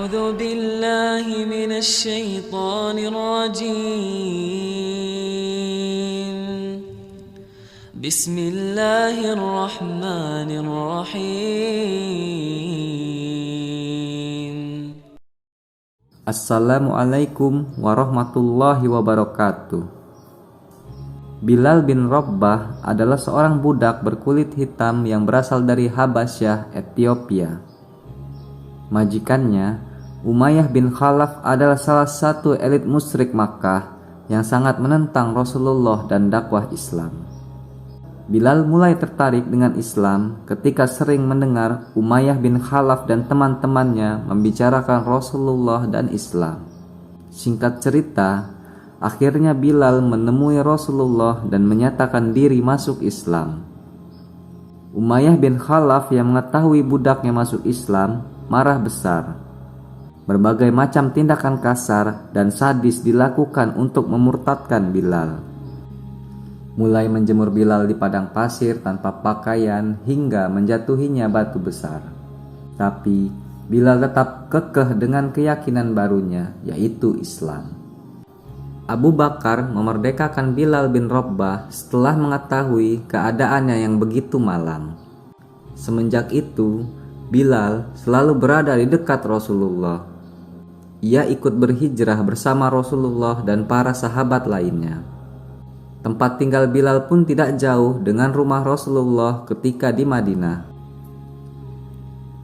أعوذ بالله من الشيطان الرجيم بسم الله الرحمن الرحيم Assalamualaikum warahmatullahi wabarakatuh. Bilal bin Rabbah adalah seorang budak berkulit hitam yang berasal dari Habasyah, Ethiopia. Majikannya, Umayyah bin Khalaf, adalah salah satu elit musyrik Makkah yang sangat menentang Rasulullah dan dakwah Islam. Bilal mulai tertarik dengan Islam ketika sering mendengar Umayyah bin Khalaf dan teman-temannya membicarakan Rasulullah dan Islam. Singkat cerita, akhirnya Bilal menemui Rasulullah dan menyatakan diri masuk Islam. Umayyah bin Khalaf yang mengetahui budaknya masuk Islam marah besar. Berbagai macam tindakan kasar dan sadis dilakukan untuk memurtadkan Bilal. Mulai menjemur Bilal di padang pasir tanpa pakaian hingga menjatuhinya batu besar. Tapi Bilal tetap kekeh dengan keyakinan barunya, yaitu Islam. Abu Bakar memerdekakan Bilal bin Rabbah setelah mengetahui keadaannya yang begitu malang. Semenjak itu, Bilal selalu berada di dekat Rasulullah. Ia ikut berhijrah bersama Rasulullah dan para sahabat lainnya. Tempat tinggal Bilal pun tidak jauh dengan rumah Rasulullah ketika di Madinah.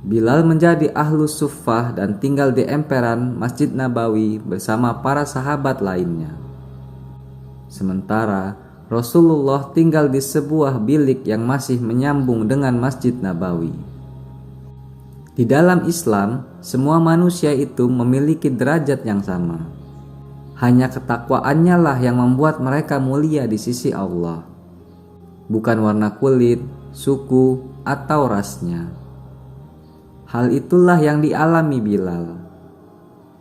Bilal menjadi ahlus suffah dan tinggal di emperan Masjid Nabawi bersama para sahabat lainnya. Sementara Rasulullah tinggal di sebuah bilik yang masih menyambung dengan Masjid Nabawi. Di dalam Islam, semua manusia itu memiliki derajat yang sama. Hanya ketakwaannya lah yang membuat mereka mulia di sisi Allah, bukan warna kulit, suku, atau rasnya. Hal itulah yang dialami Bilal.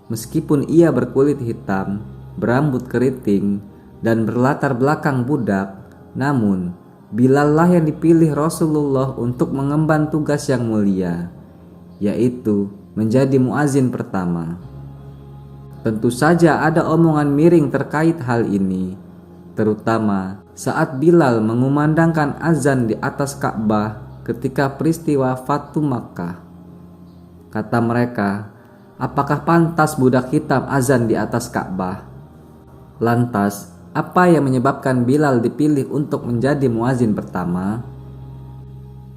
Meskipun ia berkulit hitam, berambut keriting, dan berlatar belakang budak, namun Bilal lah yang dipilih Rasulullah untuk mengemban tugas yang mulia, yaitu menjadi muazin pertama. Tentu saja ada omongan miring terkait hal ini, terutama saat Bilal mengumandangkan azan di atas Ka'bah ketika peristiwa Fatu Makkah. Kata mereka, apakah pantas budak hitam azan di atas Ka'bah? Lantas, apa yang menyebabkan Bilal dipilih untuk menjadi muazin pertama?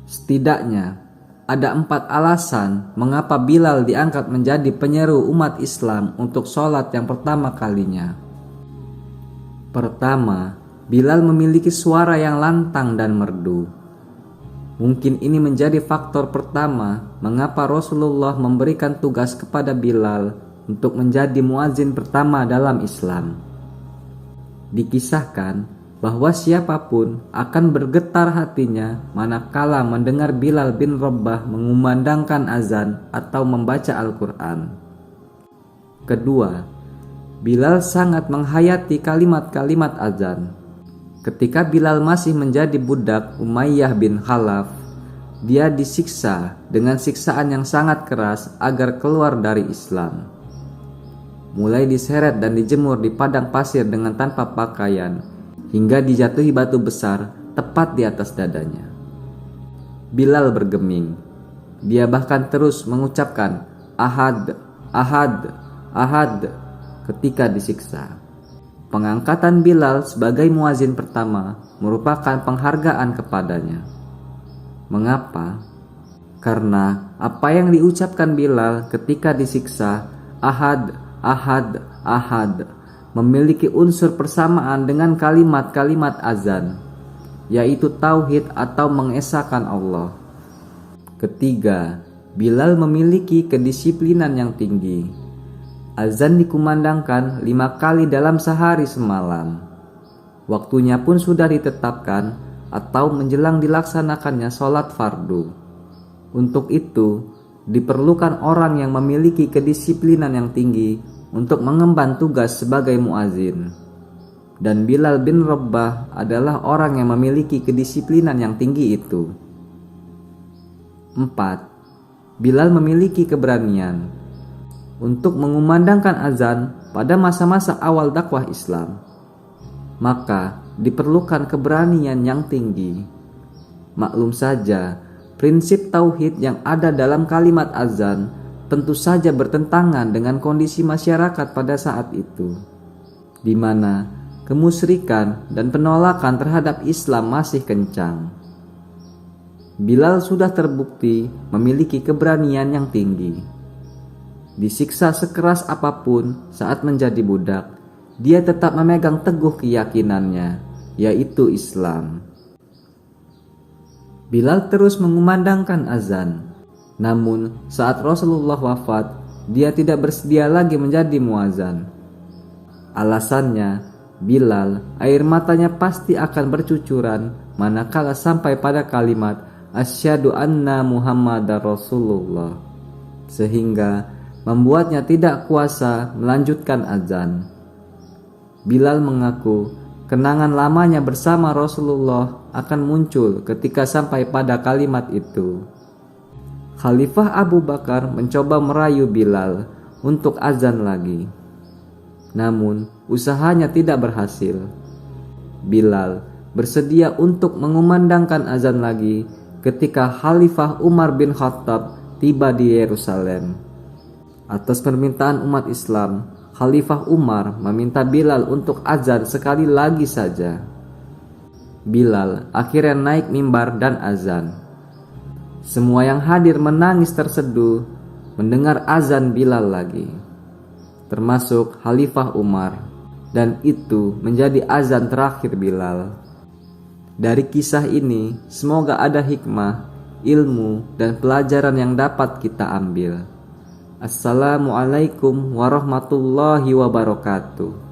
Setidaknya ada 4 alasan mengapa Bilal diangkat menjadi penyeru umat Islam untuk sholat yang pertama kalinya. Pertama, Bilal memiliki suara yang lantang dan merdu. Mungkin ini menjadi faktor pertama mengapa Rasulullah memberikan tugas kepada Bilal untuk menjadi muazin pertama dalam Islam. Dikisahkan bahwa siapapun akan bergetar hatinya manakala mendengar Bilal bin Rabbah mengumandangkan azan atau membaca Al-Quran. Kedua, Bilal sangat menghayati kalimat-kalimat azan. Ketika Bilal masih menjadi budak Umayyah bin Khalaf, dia disiksa dengan siksaan yang sangat keras agar keluar dari Islam. Mulai diseret dan dijemur di padang pasir dengan tanpa pakaian, hingga dijatuhi batu besar tepat di atas dadanya. Bilal bergeming. Dia bahkan terus mengucapkan Ahad, Ahad, Ahad ketika disiksa. Pengangkatan Bilal sebagai muazin pertama merupakan penghargaan kepadanya. Mengapa? Karena apa yang diucapkan Bilal ketika disiksa, Ahad, Ahad, Ahad, memiliki unsur persamaan dengan kalimat-kalimat azan, yaitu tauhid atau mengesahkan Allah. Ketiga, Bilal memiliki kedisiplinan yang tinggi. Azan dikumandangkan 5 kali dalam sehari semalam. Waktunya pun sudah ditetapkan atau menjelang dilaksanakannya sholat fardu. Untuk itu, diperlukan orang yang memiliki kedisiplinan yang tinggi untuk mengemban tugas sebagai muazin. Dan Bilal bin Rabbah adalah orang yang memiliki kedisiplinan yang tinggi itu. 4. Bilal memiliki keberanian. untuk mengumandangkan azan pada masa-masa awal dakwah Islam, maka diperlukan keberanian yang tinggi. Maklum saja, prinsip tauhid yang ada dalam kalimat azan tentu saja bertentangan dengan kondisi masyarakat pada saat itu, di mana kemusyrikan dan penolakan terhadap Islam masih kencang. Bilal sudah terbukti memiliki keberanian yang tinggi. Disiksa sekeras apapun saat menjadi budak, dia tetap memegang teguh keyakinannya, yaitu Islam. Bilal terus mengumandangkan azan. Namun saat Rasulullah wafat, dia tidak bersedia lagi menjadi muazan. Alasannya, Bilal air matanya pasti akan bercucuran manakala sampai pada kalimat asyhadu anna Muhammadar Rasulullah, sehingga membuatnya tidak kuasa melanjutkan azan. Bilal mengaku kenangan lamanya bersama Rasulullah akan muncul ketika sampai pada kalimat itu. Khalifah Abu Bakar mencoba merayu Bilal untuk azan lagi. Namun usahanya tidak berhasil. Bilal bersedia untuk mengumandangkan azan lagi ketika Khalifah Umar bin Khattab tiba di Yerusalem. Atas permintaan umat Islam, Khalifah Umar meminta Bilal untuk azan sekali lagi saja. Bilal akhirnya naik mimbar dan azan. Semua yang hadir menangis terseduh mendengar azan Bilal lagi, termasuk Khalifah Umar, dan itu menjadi azan terakhir Bilal. Dari kisah ini, semoga ada hikmah, ilmu, dan pelajaran yang dapat kita ambil. Assalamualaikum warahmatullahi wabarakatuh.